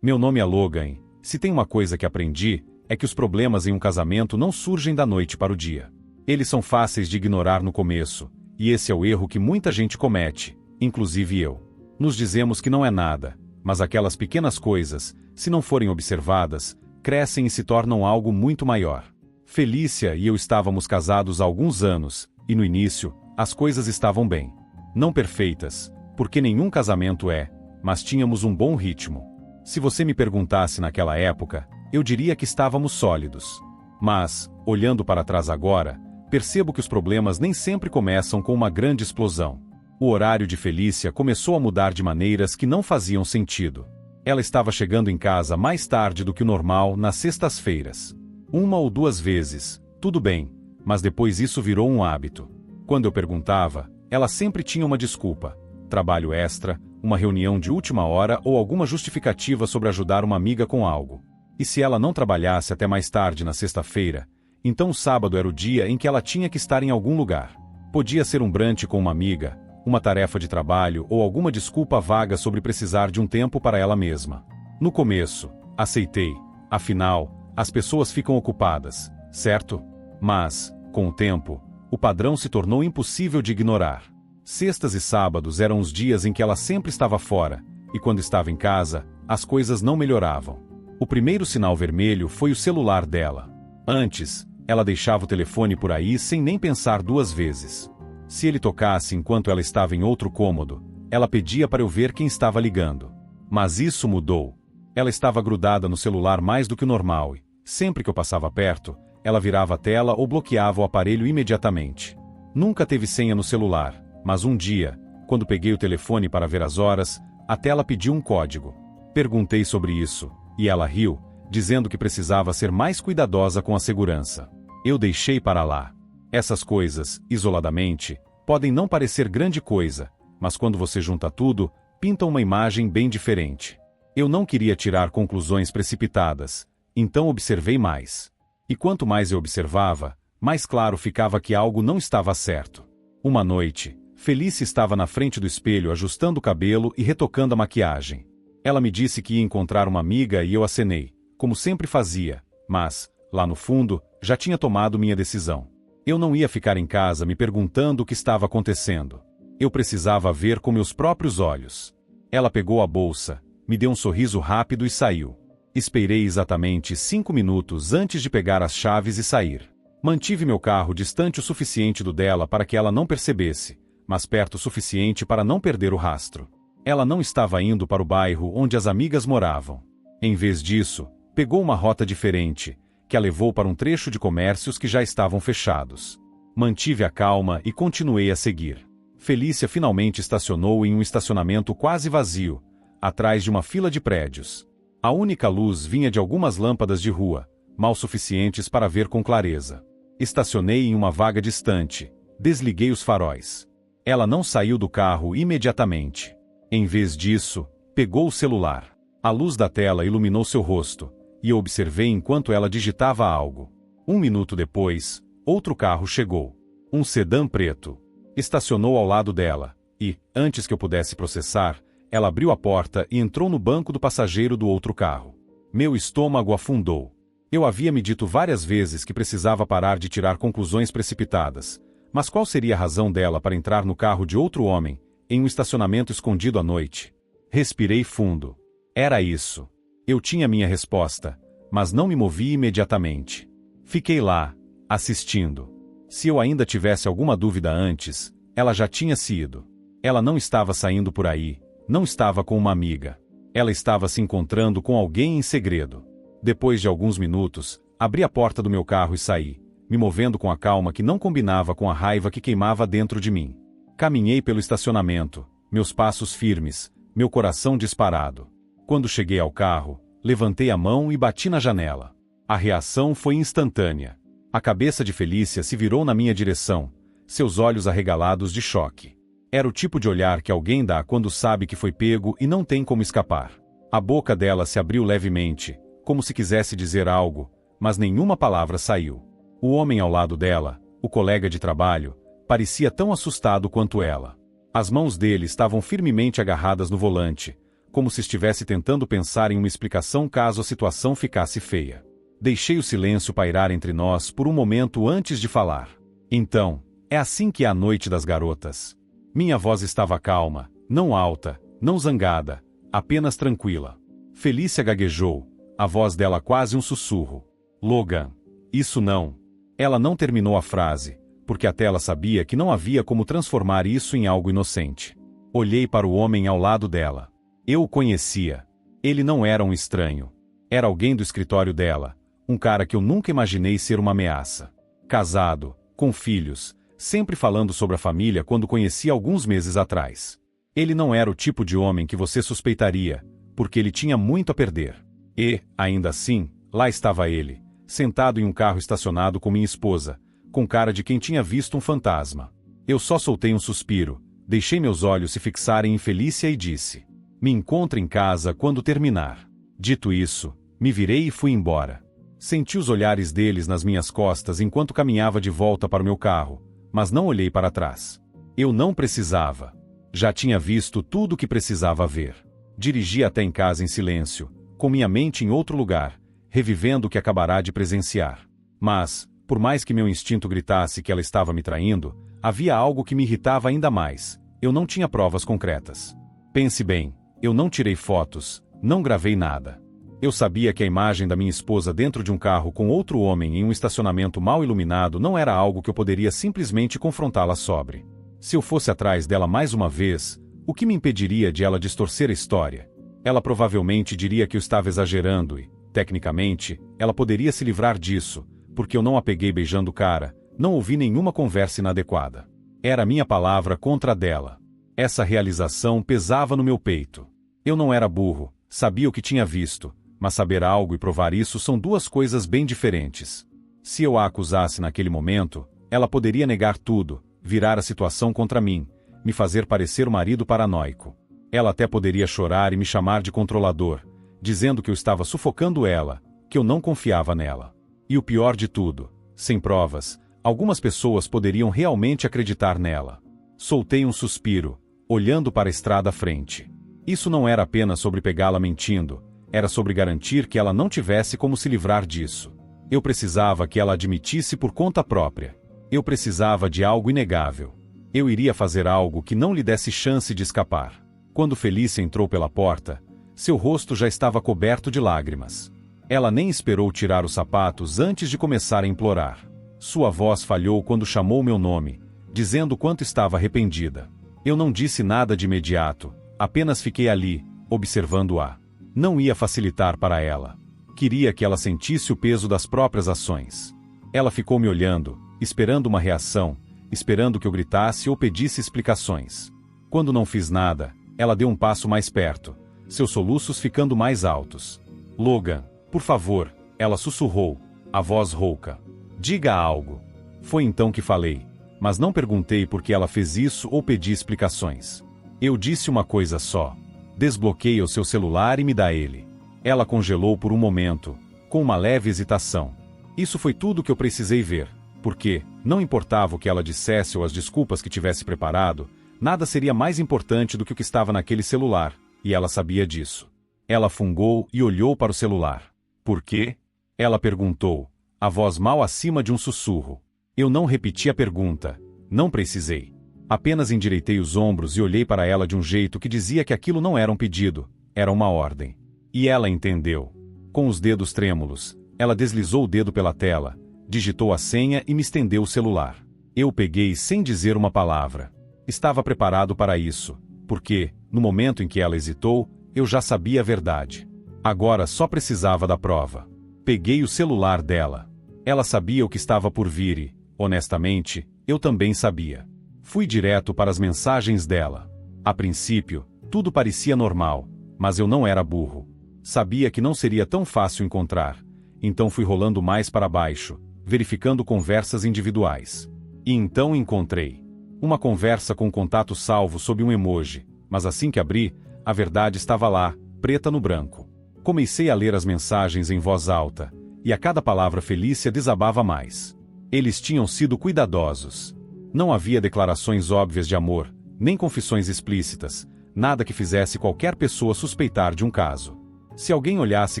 Meu nome é Logan. Se tem uma coisa que aprendi, é que os problemas em um casamento não surgem da noite para o dia. Eles são fáceis de ignorar no começo, e esse é o erro que muita gente comete, inclusive eu. Nos dizemos que não é nada, mas aquelas pequenas coisas, se não forem observadas, crescem e se tornam algo muito maior. Felícia e eu estávamos casados há alguns anos, e no início, as coisas estavam bem. Não perfeitas, porque nenhum casamento é, mas tínhamos um bom ritmo. Se você me perguntasse naquela época, eu diria que estávamos sólidos. Mas, olhando para trás agora, percebo que os problemas nem sempre começam com uma grande explosão. O horário de Felícia começou a mudar de maneiras que não faziam sentido. Ela estava chegando em casa mais tarde do que o normal nas sextas-feiras. 1 ou 2 vezes, tudo bem, mas depois isso virou um hábito. Quando eu perguntava, ela sempre tinha uma desculpa: trabalho extra, uma reunião de última hora ou alguma justificativa sobre ajudar uma amiga com algo. E se ela não trabalhasse até mais tarde na sexta-feira, então o sábado era o dia em que ela tinha que estar em algum lugar. Podia ser um brunch com uma amiga, uma tarefa de trabalho ou alguma desculpa vaga sobre precisar de um tempo para ela mesma. No começo, aceitei. Afinal, as pessoas ficam ocupadas, certo? Mas, com o tempo, o padrão se tornou impossível de ignorar. Sextas e sábados eram os dias em que ela sempre estava fora, e quando estava em casa, as coisas não melhoravam. O primeiro sinal vermelho foi o celular dela. Antes, ela deixava o telefone por aí sem nem pensar 2 vezes. Se ele tocasse enquanto ela estava em outro cômodo, ela pedia para eu ver quem estava ligando. Mas isso mudou. Ela estava grudada no celular mais do que o normal e, sempre que eu passava perto, ela virava a tela ou bloqueava o aparelho imediatamente. Nunca teve senha no celular, mas um dia, quando peguei o telefone para ver as horas, a tela pediu um código. Perguntei sobre isso, e ela riu, dizendo que precisava ser mais cuidadosa com a segurança. Eu deixei para lá. Essas coisas, isoladamente, podem não parecer grande coisa, mas quando você junta tudo, pintam uma imagem bem diferente. Eu não queria tirar conclusões precipitadas, então observei mais. E quanto mais eu observava, mais claro ficava que algo não estava certo. Uma noite, Felícia estava na frente do espelho ajustando o cabelo e retocando a maquiagem. Ela me disse que ia encontrar uma amiga e eu acenei, como sempre fazia, mas, lá no fundo, já tinha tomado minha decisão. Eu não ia ficar em casa me perguntando o que estava acontecendo. Eu precisava ver com meus próprios olhos. Ela pegou a bolsa, me deu um sorriso rápido e saiu. Esperei exatamente 5 minutos antes de pegar as chaves e sair. Mantive meu carro distante o suficiente do dela para que ela não percebesse, mas perto o suficiente para não perder o rastro. Ela não estava indo para o bairro onde as amigas moravam. Em vez disso, pegou uma rota diferente, que a levou para um trecho de comércios que já estavam fechados. Mantive a calma e continuei a seguir. Felícia finalmente estacionou em um estacionamento quase vazio, atrás de uma fila de prédios. A única luz vinha de algumas lâmpadas de rua, mal suficientes para ver com clareza. Estacionei em uma vaga distante, desliguei os faróis. Ela não saiu do carro imediatamente. Em vez disso, pegou o celular. A luz da tela iluminou seu rosto, e eu observei enquanto ela digitava algo. 1 minuto depois, outro carro chegou. Um sedã preto. Estacionou ao lado dela, e, antes que eu pudesse processar, ela abriu a porta e entrou no banco do passageiro do outro carro. Meu estômago afundou. Eu havia me dito várias vezes que precisava parar de tirar conclusões precipitadas, mas qual seria a razão dela para entrar no carro de outro homem, em um estacionamento escondido à noite? Respirei fundo. Era isso. Eu tinha minha resposta, mas não me movi imediatamente. Fiquei lá, assistindo. Se eu ainda tivesse alguma dúvida antes, ela já tinha se ido. Ela não estava saindo por aí, não estava com uma amiga. Ela estava se encontrando com alguém em segredo. Depois de alguns minutos, abri a porta do meu carro e saí, me movendo com a calma que não combinava com a raiva que queimava dentro de mim. Caminhei pelo estacionamento, meus passos firmes, meu coração disparado. Quando cheguei ao carro, levantei a mão e bati na janela. A reação foi instantânea. A cabeça de Felícia se virou na minha direção, seus olhos arregalados de choque. Era o tipo de olhar que alguém dá quando sabe que foi pego e não tem como escapar. A boca dela se abriu levemente, como se quisesse dizer algo, mas nenhuma palavra saiu. O homem ao lado dela, o colega de trabalho, parecia tão assustado quanto ela. As mãos dele estavam firmemente agarradas no volante, como se estivesse tentando pensar em uma explicação caso a situação ficasse feia. Deixei o silêncio pairar entre nós por um momento antes de falar. Então, é assim que é a noite das garotas. Minha voz estava calma, não alta, não zangada, apenas tranquila. Felícia gaguejou, a voz dela quase um sussurro. Logan, isso não. Ela não terminou a frase, porque até ela sabia que não havia como transformar isso em algo inocente. Olhei para o homem ao lado dela. Eu o conhecia. Ele não era um estranho. Era alguém do escritório dela, um cara que eu nunca imaginei ser uma ameaça. Casado, com filhos, sempre falando sobre a família quando conheci alguns meses atrás. Ele não era o tipo de homem que você suspeitaria, porque ele tinha muito a perder. E, ainda assim, lá estava ele, sentado em um carro estacionado com minha esposa, com cara de quem tinha visto um fantasma. Eu só soltei um suspiro, deixei meus olhos se fixarem em Felícia e disse: me encontre em casa quando terminar. Dito isso, me virei e fui embora. Senti os olhares deles nas minhas costas enquanto caminhava de volta para o meu carro, mas não olhei para trás. Eu não precisava. Já tinha visto tudo o que precisava ver. Dirigi até em casa em silêncio, com minha mente em outro lugar, revivendo o que acabará de presenciar. Mas, por mais que meu instinto gritasse que ela estava me traindo, havia algo que me irritava ainda mais. Eu não tinha provas concretas. Pense bem, eu não tirei fotos, não gravei nada. Eu sabia que a imagem da minha esposa dentro de um carro com outro homem em um estacionamento mal iluminado não era algo que eu poderia simplesmente confrontá-la sobre. Se eu fosse atrás dela mais uma vez, o que me impediria de ela distorcer a história? Ela provavelmente diria que eu estava exagerando e, tecnicamente, ela poderia se livrar disso, porque eu não a peguei beijando o cara, não ouvi nenhuma conversa inadequada. Era a minha palavra contra a dela. Essa realização pesava no meu peito. Eu não era burro, sabia o que tinha visto, mas saber algo e provar isso são duas coisas bem diferentes. Se eu a acusasse naquele momento, ela poderia negar tudo, virar a situação contra mim, me fazer parecer o marido paranoico. Ela até poderia chorar e me chamar de controlador, dizendo que eu estava sufocando ela, que eu não confiava nela. E o pior de tudo, sem provas, algumas pessoas poderiam realmente acreditar nela. Soltei um suspiro, olhando para a estrada à frente. Isso não era apenas sobre pegá-la mentindo, era sobre garantir que ela não tivesse como se livrar disso. Eu precisava que ela admitisse por conta própria. Eu precisava de algo inegável. Eu iria fazer algo que não lhe desse chance de escapar. Quando Felícia entrou pela porta, seu rosto já estava coberto de lágrimas. Ela nem esperou tirar os sapatos antes de começar a implorar. Sua voz falhou quando chamou meu nome, dizendo quanto estava arrependida. Eu não disse nada de imediato, apenas fiquei ali, observando-a. Não ia facilitar para ela. Queria que ela sentisse o peso das próprias ações. Ela ficou me olhando, esperando uma reação, esperando que eu gritasse ou pedisse explicações. Quando não fiz nada, ela deu um passo mais perto, seus soluços ficando mais altos. Logan, por favor, ela sussurrou, a voz rouca. Diga algo. Foi então que falei, mas não perguntei por que ela fez isso ou pedi explicações. Eu disse uma coisa só. Desbloqueie o seu celular e me dá ele. Ela congelou por um momento, com uma leve hesitação. Isso foi tudo que eu precisei ver, porque, não importava o que ela dissesse ou as desculpas que tivesse preparado, nada seria mais importante do que o que estava naquele celular, e ela sabia disso. Ela fungou e olhou para o celular. Por quê? Ela perguntou, a voz mal acima de um sussurro. Eu não repeti a pergunta. Não precisei. Apenas endireitei os ombros e olhei para ela de um jeito que dizia que aquilo não era um pedido, era uma ordem. E ela entendeu. Com os dedos trêmulos, ela deslizou o dedo pela tela, digitou a senha e me estendeu o celular. Eu peguei sem dizer uma palavra. Estava preparado para isso, porque, no momento em que ela hesitou, eu já sabia a verdade. Agora só precisava da prova. Peguei o celular dela. Ela sabia o que estava por vir e, honestamente, eu também sabia. Fui direto para as mensagens dela. A princípio, tudo parecia normal, mas eu não era burro. Sabia que não seria tão fácil encontrar, então fui rolando mais para baixo, verificando conversas individuais. E então encontrei. Uma conversa com contato salvo sob um emoji, mas assim que abri, a verdade estava lá, preta no branco. Comecei a ler as mensagens em voz alta, e a cada palavra Felícia desabava mais. Eles tinham sido cuidadosos. Não havia declarações óbvias de amor, nem confissões explícitas, Nada que fizesse qualquer pessoa suspeitar de um caso. Se alguém olhasse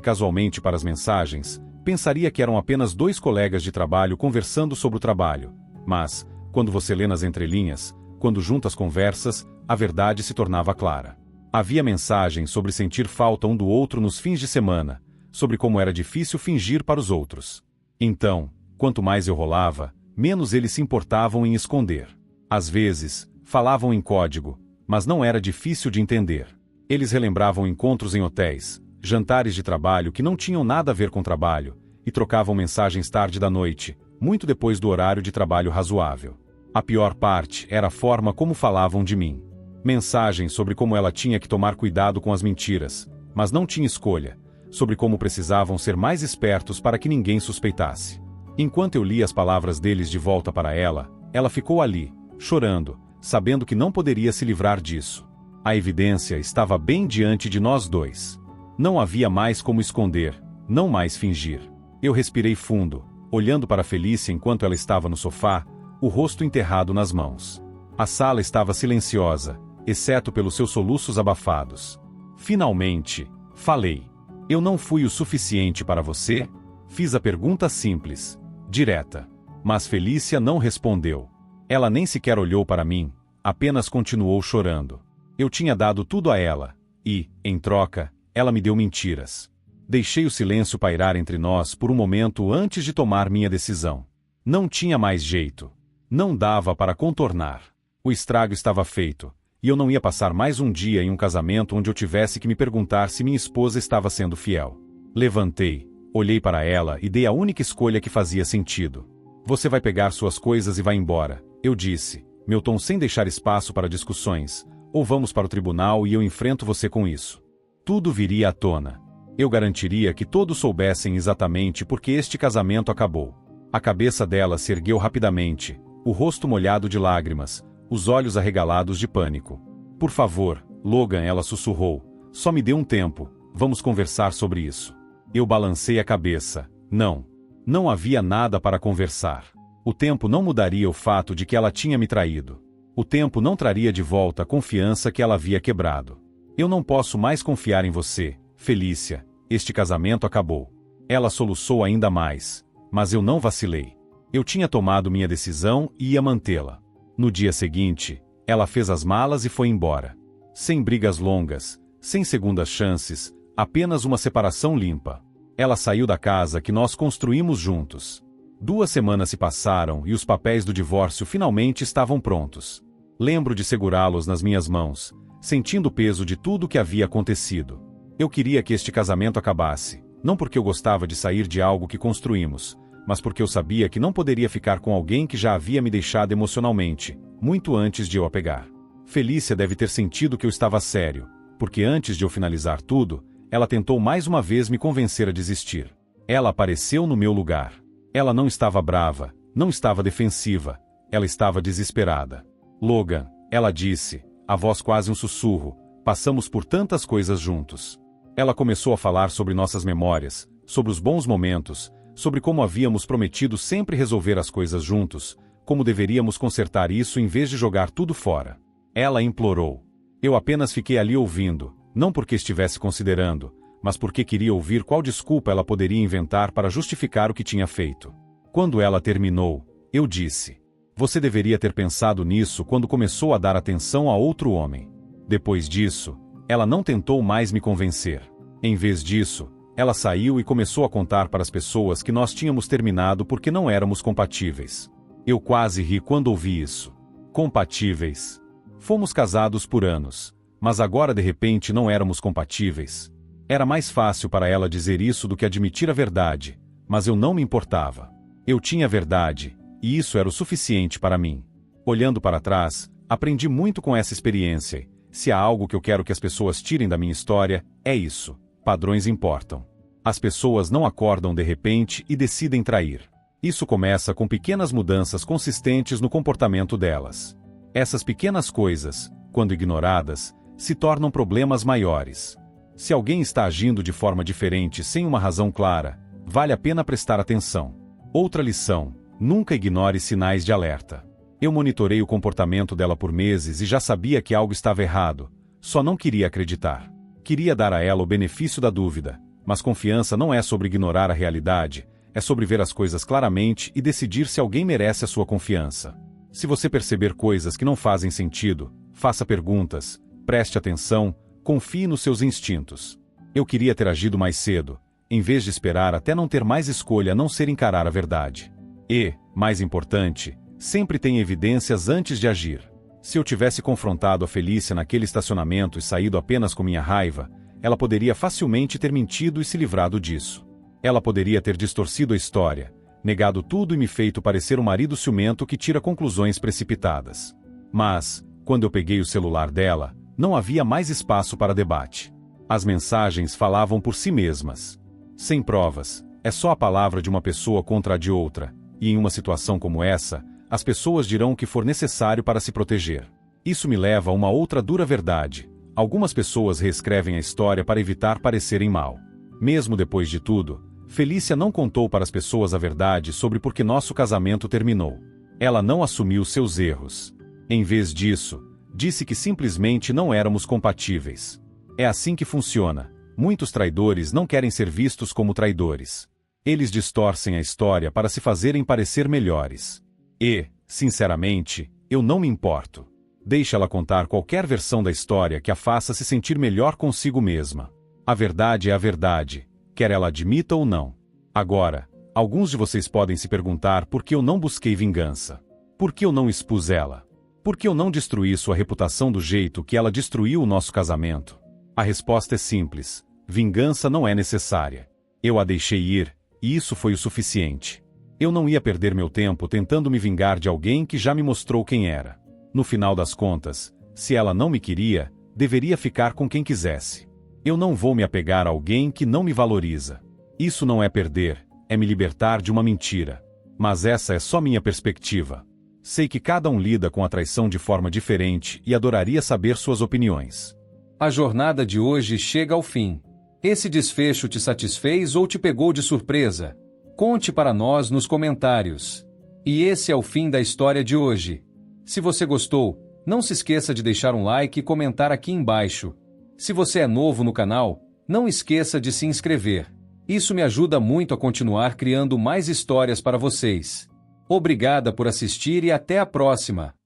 casualmente para as mensagens, pensaria que eram apenas dois colegas de trabalho conversando sobre o trabalho. Mas, quando você lê nas entrelinhas, quando junta as conversas, a verdade se tornava clara. Havia mensagens sobre sentir falta um do outro nos fins de semana, sobre como era difícil fingir para os outros. Então, quanto mais eu rolava, menos eles se importavam em esconder. Às vezes, falavam em código, mas não era difícil de entender. Eles relembravam encontros em hotéis, jantares de trabalho que não tinham nada a ver com trabalho, e trocavam mensagens tarde da noite, muito depois do horário de trabalho razoável. A pior parte era a forma como falavam de mim. Mensagens sobre como ela tinha que tomar cuidado com as mentiras, mas não tinha escolha, sobre como precisavam ser mais espertos para que ninguém suspeitasse. Enquanto eu lia as palavras deles de volta para ela, ela ficou ali, chorando, sabendo que não poderia se livrar disso. A evidência estava bem diante de nós dois. Não havia mais como esconder, não mais fingir. Eu respirei fundo, olhando para Felícia enquanto ela estava no sofá, o rosto enterrado nas mãos. A sala estava silenciosa, exceto pelos seus soluços abafados. Finalmente, falei. Eu não fui o suficiente para você? Fiz a pergunta simples, direta. Mas Felícia não respondeu. Ela nem sequer olhou para mim, apenas continuou chorando. Eu tinha dado tudo a ela, e, em troca, ela me deu mentiras. Deixei o silêncio pairar entre nós por um momento antes de tomar minha decisão. Não tinha mais jeito. Não dava para contornar. O estrago estava feito, e eu não ia passar mais um dia em um casamento onde eu tivesse que me perguntar se minha esposa estava sendo fiel. Levantei, olhei para ela e dei a única escolha que fazia sentido. Você vai pegar suas coisas e vai embora, eu disse, meu tom sem deixar espaço para discussões, ou vamos para o tribunal e eu enfrento você com isso. Tudo viria à tona. Eu garantiria que todos soubessem exatamente por que este casamento acabou. A cabeça dela se ergueu rapidamente, o rosto molhado de lágrimas, os olhos arregalados de pânico. Por favor, Logan, ela sussurrou, só me dê um tempo, vamos conversar sobre isso. Eu balancei a cabeça. Não. Não havia nada para conversar. O tempo não mudaria o fato de que ela tinha me traído. O tempo não traria de volta a confiança que ela havia quebrado. Eu não posso mais confiar em você, Felícia. Este casamento acabou. Ela soluçou ainda mais. Mas eu não vacilei. Eu tinha tomado minha decisão e ia mantê-la. No dia seguinte, ela fez as malas e foi embora. Sem brigas longas, sem segundas chances, apenas uma separação limpa. Ela saiu da casa que nós construímos juntos. 2 semanas se passaram e os papéis do divórcio finalmente estavam prontos. Lembro de segurá-los nas minhas mãos, sentindo o peso de tudo o que havia acontecido. Eu queria que este casamento acabasse, não porque eu gostava de sair de algo que construímos, mas porque eu sabia que não poderia ficar com alguém que já havia me deixado emocionalmente, muito antes de eu a pegar. Felícia deve ter sentido que eu estava sério, porque antes de eu finalizar tudo, ela tentou mais uma vez me convencer a desistir. Ela apareceu no meu lugar. Ela não estava brava, não estava defensiva, ela estava desesperada. Logan, ela disse, a voz quase um sussurro, passamos por tantas coisas juntos. Ela começou a falar sobre nossas memórias, sobre os bons momentos, sobre como havíamos prometido sempre resolver as coisas juntos, como deveríamos consertar isso em vez de jogar tudo fora. Ela implorou. Eu apenas fiquei ali ouvindo, não porque estivesse considerando, mas porque queria ouvir qual desculpa ela poderia inventar para justificar o que tinha feito. Quando ela terminou, eu disse: você deveria ter pensado nisso quando começou a dar atenção a outro homem. Depois disso, ela não tentou mais me convencer. Em vez disso, ela saiu e começou a contar para as pessoas que nós tínhamos terminado porque não éramos compatíveis. Eu quase ri quando ouvi isso. Compatíveis. Fomos casados por anos, mas agora de repente não éramos compatíveis. Era mais fácil para ela dizer isso do que admitir a verdade, mas eu não me importava. Eu tinha a verdade, e isso era o suficiente para mim. Olhando para trás, aprendi muito com essa experiência. Se há algo que eu quero que as pessoas tirem da minha história, é isso. Padrões importam. As pessoas não acordam de repente e decidem trair. Isso começa com pequenas mudanças consistentes no comportamento delas. Essas pequenas coisas, quando ignoradas, se tornam problemas maiores. Se alguém está agindo de forma diferente sem uma razão clara, vale a pena prestar atenção. Outra lição: nunca ignore sinais de alerta. Eu monitorei o comportamento dela por meses e já sabia que algo estava errado, só não queria acreditar. Queria dar a ela o benefício da dúvida, mas confiança não é sobre ignorar a realidade, é sobre ver as coisas claramente e decidir se alguém merece a sua confiança. Se você perceber coisas que não fazem sentido, faça perguntas, preste atenção, confie nos seus instintos. Eu queria ter agido mais cedo, em vez de esperar até não ter mais escolha a não ser encarar a verdade. E, mais importante, sempre tenha evidências antes de agir. Se eu tivesse confrontado a Felícia naquele estacionamento e saído apenas com minha raiva, ela poderia facilmente ter mentido e se livrado disso. Ela poderia ter distorcido a história, negado tudo e me feito parecer um marido ciumento que tira conclusões precipitadas. Mas, quando eu peguei o celular dela, não havia mais espaço para debate. As mensagens falavam por si mesmas. Sem provas, é só a palavra de uma pessoa contra a de outra, e em uma situação como essa, as pessoas dirão o que for necessário para se proteger. Isso me leva a uma outra dura verdade. Algumas pessoas reescrevem a história para evitar parecerem mal. Mesmo depois de tudo, Felícia não contou para as pessoas a verdade sobre por que nosso casamento terminou. Ela não assumiu seus erros. Em vez disso, disse que simplesmente não éramos compatíveis. É assim que funciona. Muitos traidores não querem ser vistos como traidores. Eles distorcem a história para se fazerem parecer melhores. E, sinceramente, eu não me importo. Deixe ela contar qualquer versão da história que a faça se sentir melhor consigo mesma. A verdade é a verdade, quer ela admita ou não. Agora, alguns de vocês podem se perguntar por que eu não busquei vingança. Por que eu não expus ela? Por que eu não destruí sua reputação do jeito que ela destruiu o nosso casamento? A resposta é simples: vingança não é necessária. Eu a deixei ir, e isso foi o suficiente. Eu não ia perder meu tempo tentando me vingar de alguém que já me mostrou quem era. No final das contas, se ela não me queria, deveria ficar com quem quisesse. Eu não vou me apegar a alguém que não me valoriza. Isso não é perder, é me libertar de uma mentira. Mas essa é só minha perspectiva. Sei que cada um lida com a traição de forma diferente e adoraria saber suas opiniões. A jornada de hoje chega ao fim. Esse desfecho te satisfez ou te pegou de surpresa? Conte para nós nos comentários. E esse é o fim da história de hoje. Se você gostou, não se esqueça de deixar um like e comentar aqui embaixo. Se você é novo no canal, não esqueça de se inscrever. Isso me ajuda muito a continuar criando mais histórias para vocês. Obrigada por assistir e até a próxima!